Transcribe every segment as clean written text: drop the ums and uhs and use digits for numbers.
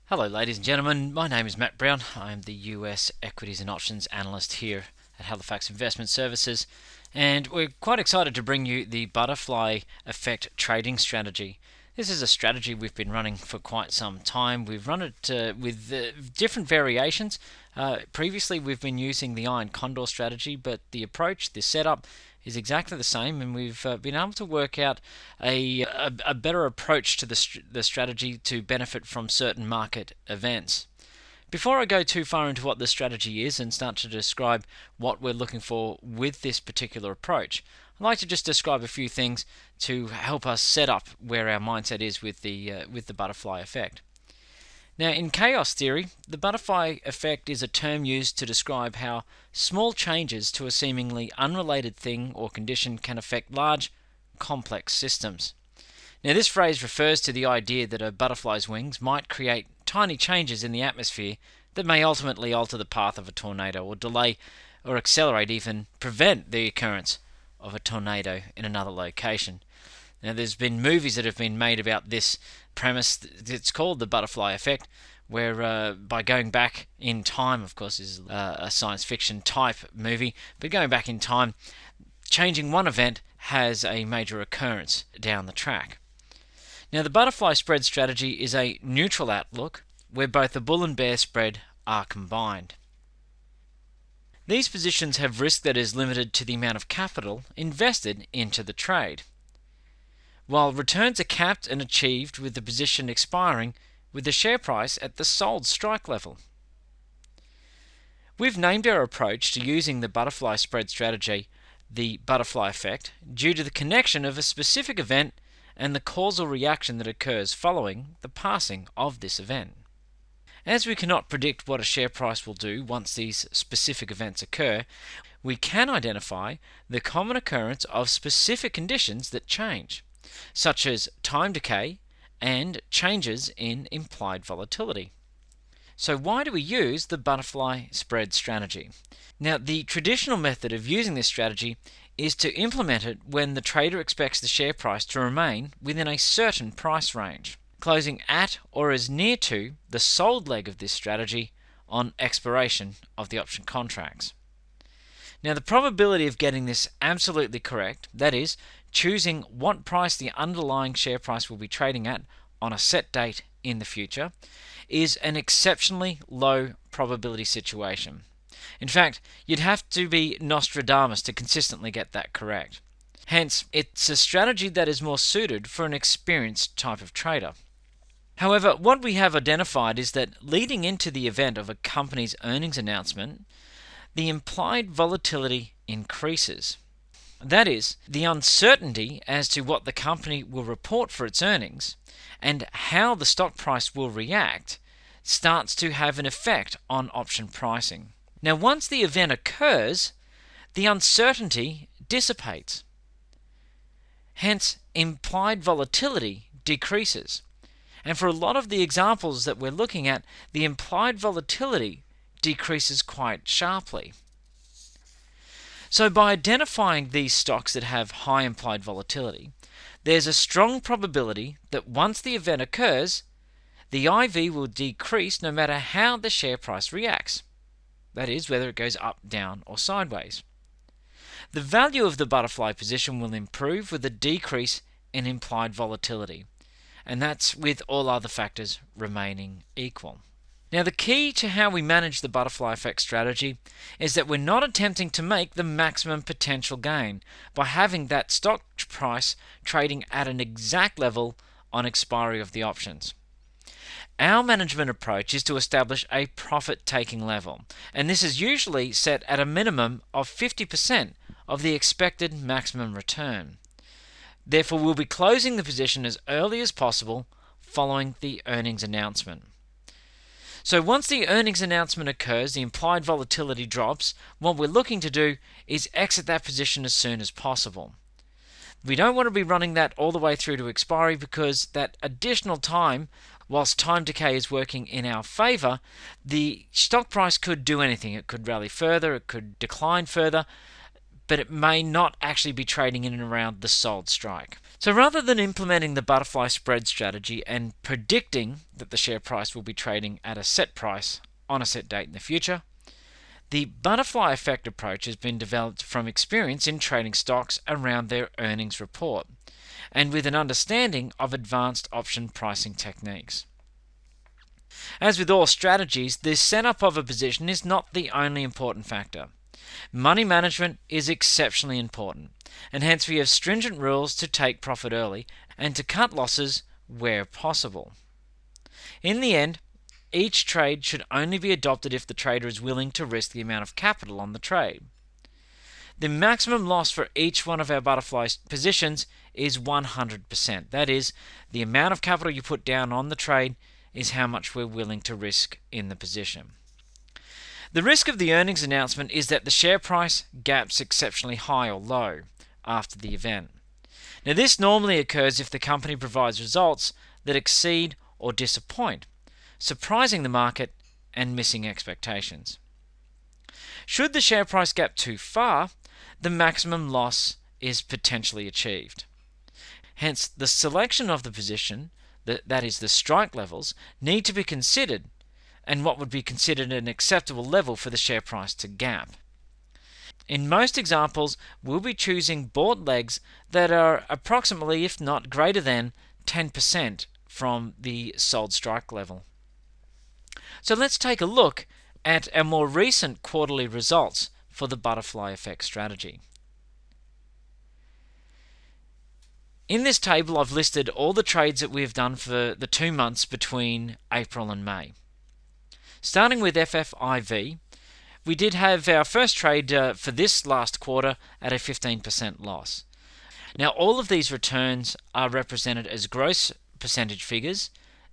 Hello ladies and gentlemen, my name is Matt Brown. I am the US Equities and Options Analyst here at Halifax Investment Services, and we're quite excited to bring you the Butterfly Effect trading strategy. This is a strategy we've been running for quite some time. We've run it with different variations. Previously we've been using the Iron Condor strategy, but the approach, the setup is exactly the same, and we've been able to work out a better approach to the strategy to benefit from certain market events. Before I go too far into what the strategy is and start to describe what we're looking for with this particular approach, I'd like to just describe a few things to help us set up where our mindset is with the butterfly effect. Now, in chaos theory, the butterfly effect is a term used to describe how small changes to a seemingly unrelated thing or condition can affect large, complex systems. Now, this phrase refers to the idea that a butterfly's wings might create tiny changes in the atmosphere that may ultimately alter the path of a tornado, or delay or accelerate, even prevent the occurrence of a tornado in another location. Now, there's been movies that have been made about this premise. It's called the butterfly effect, where by going back in time, of course, is a science fiction type movie, but going back in time, changing one event has a major occurrence down the track. Now, the butterfly spread strategy is a neutral outlook where both the bull and bear spread are combined. These positions have risk that is limited to the amount of capital invested into the trade, while returns are capped and achieved with the position expiring with the share price at the sold strike level. We've named our approach to using the butterfly spread strategy the butterfly effect due to the connection of a specific event and the causal reaction that occurs following the passing of this event. As we cannot predict what a share price will do once these specific events occur, we can identify the common occurrence of specific conditions that change, such as time decay and changes in implied volatility. So why do we use the butterfly spread strategy? Now, the traditional method of using this strategy is to implement it when the trader expects the share price to remain within a certain price range, closing at or as near to the sold leg of this strategy on expiration of the option contracts. Now, the probability of getting this absolutely correct, that is, choosing what price the underlying share price will be trading at on a set date in the future, is an exceptionally low probability situation. In fact, you'd have to be Nostradamus to consistently get that correct. Hence, it's a strategy that is more suited for an experienced type of trader. However, what we have identified is that leading into the event of a company's earnings announcement, the implied volatility increases. That is, the uncertainty as to what the company will report for its earnings and how the stock price will react starts to have an effect on option pricing. Now, once the event occurs, the uncertainty dissipates. Hence, implied volatility decreases. And for a lot of the examples that we're looking at, the implied volatility decreases quite sharply. So by identifying these stocks that have high implied volatility, there's a strong probability that once the event occurs, the IV will decrease no matter how the share price reacts. That is, whether it goes up, down, or sideways. The value of the butterfly position will improve with a decrease in implied volatility, and that's with all other factors remaining equal. Now, the key to how we manage the butterfly effect strategy is that we're not attempting to make the maximum potential gain by having that stock price trading at an exact level on expiry of the options. Our management approach is to establish a profit-taking level, and this is usually set at a minimum of 50% of the expected maximum return. Therefore, we'll be closing the position as early as possible following the earnings announcement. So once the earnings announcement occurs, the implied volatility drops. What we're looking to do is exit that position as soon as possible. We don't want to be running that all the way through to expiry, because that additional time, whilst time decay is working in our favour, the stock price could do anything. It could rally further, it could decline further, but it may not actually be trading in and around the sold strike. So rather than implementing the butterfly spread strategy and predicting that the share price will be trading at a set price on a set date in the future, the butterfly effect approach has been developed from experience in trading stocks around their earnings report, and with an understanding of advanced option pricing techniques. As with all strategies, the setup of a position is not the only important factor. Money management is exceptionally important, and hence we have stringent rules to take profit early and to cut losses where possible. In the end, each trade should only be adopted if the trader is willing to risk the amount of capital on the trade. The maximum loss for each one of our butterfly positions is 100%. That is, the amount of capital you put down on the trade is how much we're willing to risk in the position. The risk of the earnings announcement is that the share price gaps exceptionally high or low after the event. Now, this normally occurs if the company provides results that exceed or disappoint, surprising the market and missing expectations. Should the share price gap too far, the maximum loss is potentially achieved. Hence, the selection of the position, that is the strike levels, need to be considered, and what would be considered an acceptable level for the share price to gap. In most examples, we'll be choosing bought legs that are approximately, if not greater than, 10% from the sold strike level. So let's take a look at our more recent quarterly results for the butterfly effect strategy. In this table, I've listed all the trades that we've done for the 2 months between April and May. Starting with FFIV, we did have our first trade for this last quarter at a 15% loss. Now, all of these returns are represented as gross percentage figures,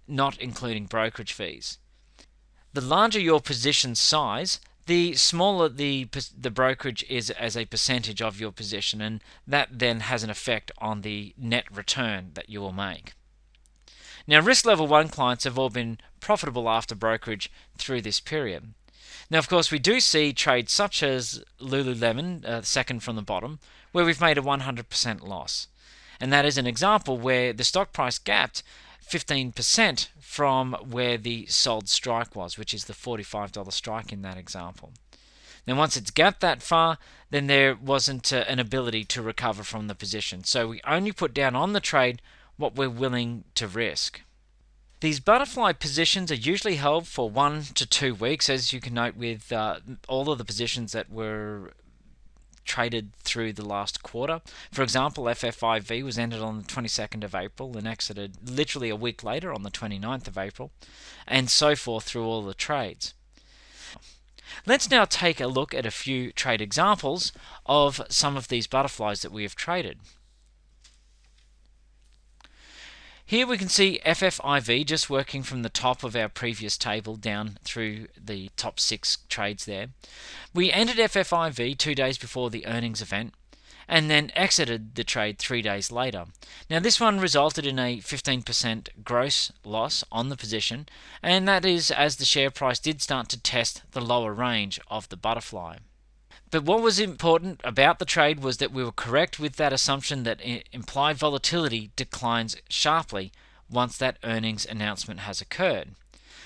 not including brokerage fees. The larger your position size, the smaller the brokerage is as a percentage of your position, and that then has an effect on the net return that you will make. Now, risk level 1 clients have all been profitable after brokerage through this period. Now, of course, we do see trades such as Lululemon, second from the bottom, where we've made a 100% loss. And that is an example where the stock price gapped 15% from where the sold strike was, which is the $45 strike in that example. Now, once it's gapped that far, then there wasn't an ability to recover from the position. So we only put down on the trade what we're willing to risk. These butterfly positions are usually held for 1 to 2 weeks, as you can note with all of the positions that were traded through the last quarter. For example, FFIV was ended on the 22nd of April and exited literally a week later on the 29th of April, and so forth through all the trades. Let's now take a look at a few trade examples of some of these butterflies that we have traded. Here we can see FFIV just working from the top of our previous table down through the top 6 trades there. We entered FFIV 2 days before the earnings event and then exited the trade 3 days later. Now, this one resulted in a 15% gross loss on the position, and that is as the share price did start to test the lower range of the butterfly. But what was important about the trade was that we were correct with that assumption that implied volatility declines sharply once that earnings announcement has occurred.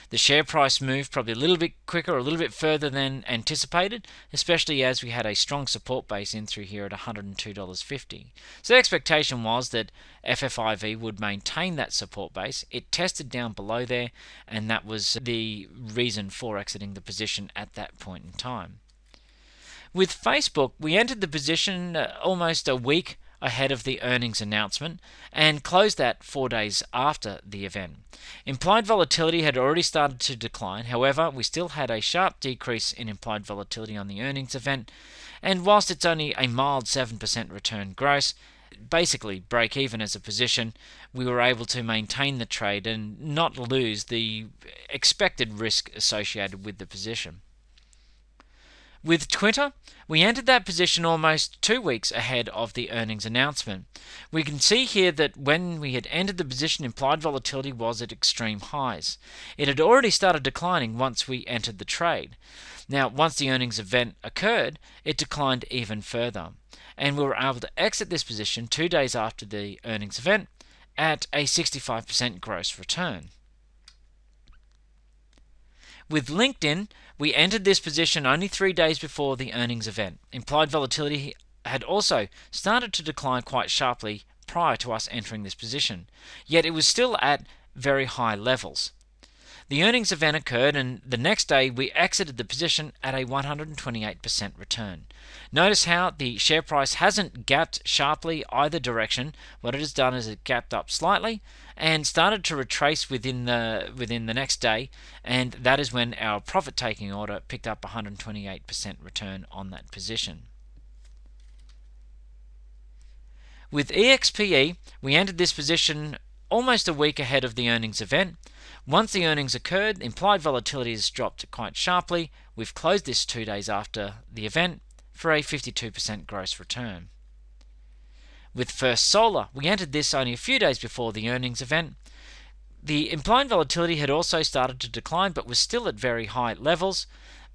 The share price moved probably a little bit quicker, a little bit further than anticipated, especially as we had a strong support base in through here at $102.50. So the expectation was that FFIV would maintain that support base. It tested down below there, and that was the reason for exiting the position at that point in time. With Facebook, we entered the position almost a week ahead of the earnings announcement and closed that 4 days after the event. Implied volatility had already started to decline. However, we still had a sharp decrease in implied volatility on the earnings event, and whilst it's only a mild 7% return gross, basically break even as a position, we were able to maintain the trade and not lose the expected risk associated with the position. With Twitter, we entered that position almost 2 weeks ahead of the earnings announcement. We can see here that when we had entered the position, implied volatility was at extreme highs. It had already started declining once we entered the trade. Now, once the earnings event occurred, it declined even further, and we were able to exit this position 2 days after the earnings event at a 65% gross return. With LinkedIn, we entered this position only 3 days before the earnings event. Implied volatility had also started to decline quite sharply prior to us entering this position, yet it was still at very high levels. The earnings event occurred, and the next day we exited the position at a 128% return. Notice how the share price hasn't gapped sharply either direction. What it has done is it gapped up slightly and started to retrace within the next day, and that is when our profit-taking order picked up 128% return on that position. With EXPE, we entered this position almost a week ahead of the earnings event. Once the earnings occurred, implied volatility has dropped quite sharply. We've closed this 2 days after the event for a 52% gross return. With First Solar, we entered this only a few days before the earnings event. The implied volatility had also started to decline, but was still at very high levels.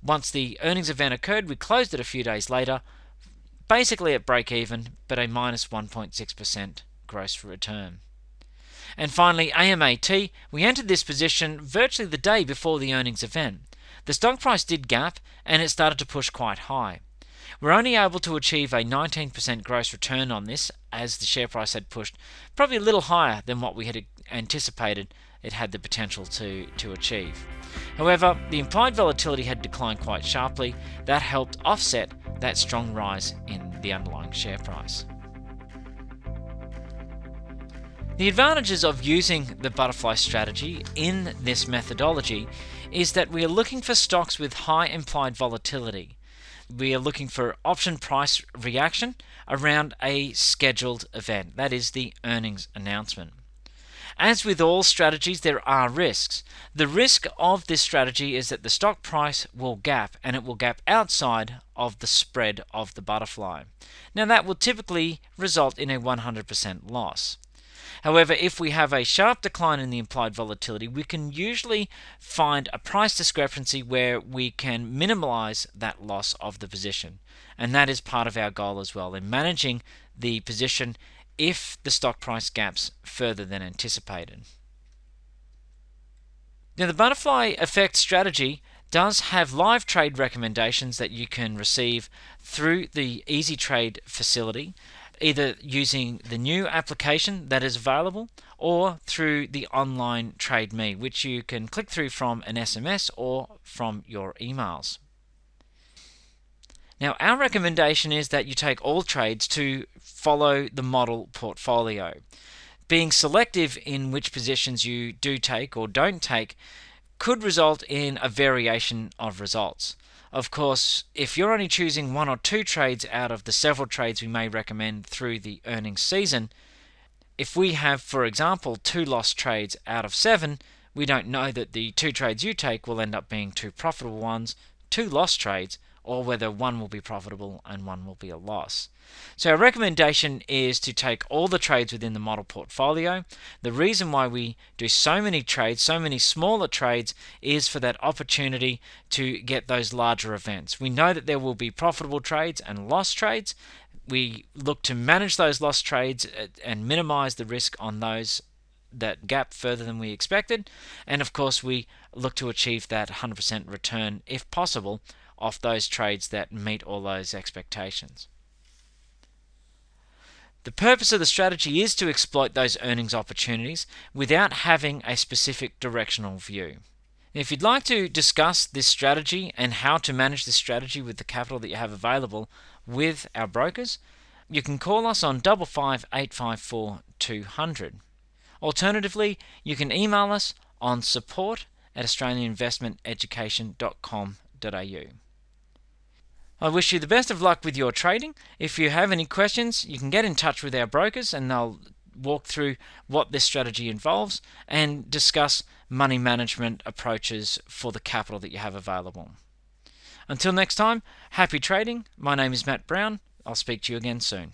Once the earnings event occurred, we closed it a few days later, basically at break even, but a minus 1.6% gross return. And finally, AMAT, we entered this position virtually the day before the earnings event. The stock price did gap, and it started to push quite high. We're only able to achieve a 19% gross return on this, as the share price had pushed probably a little higher than what we had anticipated it had the potential to achieve. However, the implied volatility had declined quite sharply. That helped offset that strong rise in the underlying share price. The advantages of using the butterfly strategy in this methodology is that we are looking for stocks with high implied volatility. We are looking for option price reaction around a scheduled event, that is the earnings announcement. As with all strategies, there are risks. The risk of this strategy is that the stock price will gap, and it will gap outside of the spread of the butterfly. Now, that will typically result in a 100% loss. However, if we have a sharp decline in the implied volatility, we can usually find a price discrepancy where we can minimize that loss of the position. And that is part of our goal as well in managing the position if the stock price gaps further than anticipated. Now, the butterfly effect strategy does have live trade recommendations that you can receive through the Easy Trade facility, either using the new application that is available or through the online Trade Me, which you can click through from an SMS or from your emails. Now, our recommendation is that you take all trades to follow the model portfolio. Being selective in which positions you do take or don't take could result in a variation of results. Of course, if you're only choosing 1 or 2 trades out of the several trades we may recommend through the earnings season, if we have, for example, 2 lost trades out of 7, we don't know that the 2 trades you take will end up being 2 profitable ones, 2 lost trades, or whether 1 will be profitable and 1 will be a loss. So our recommendation is to take all the trades within the model portfolio. The reason why we do so many trades, so many smaller trades, is for that opportunity to get those larger events. We know that there will be profitable trades and lost trades. We look to manage those lost trades and minimize the risk on those that gap further than we expected. And of course, we look to achieve that 100% return, if possible, off those trades that meet all those expectations. The purpose of the strategy is to exploit those earnings opportunities without having a specific directional view. If you'd like to discuss this strategy and how to manage this strategy with the capital that you have available with our brokers, you can call us on 55 854 200. Alternatively, you can email us on support@australianinvestmenteducation.com.au. I wish you the best of luck with your trading. If you have any questions, you can get in touch with our brokers and they'll walk through what this strategy involves and discuss money management approaches for the capital that you have available. Until next time, happy trading. My name is Matt Brown. I'll speak to you again soon.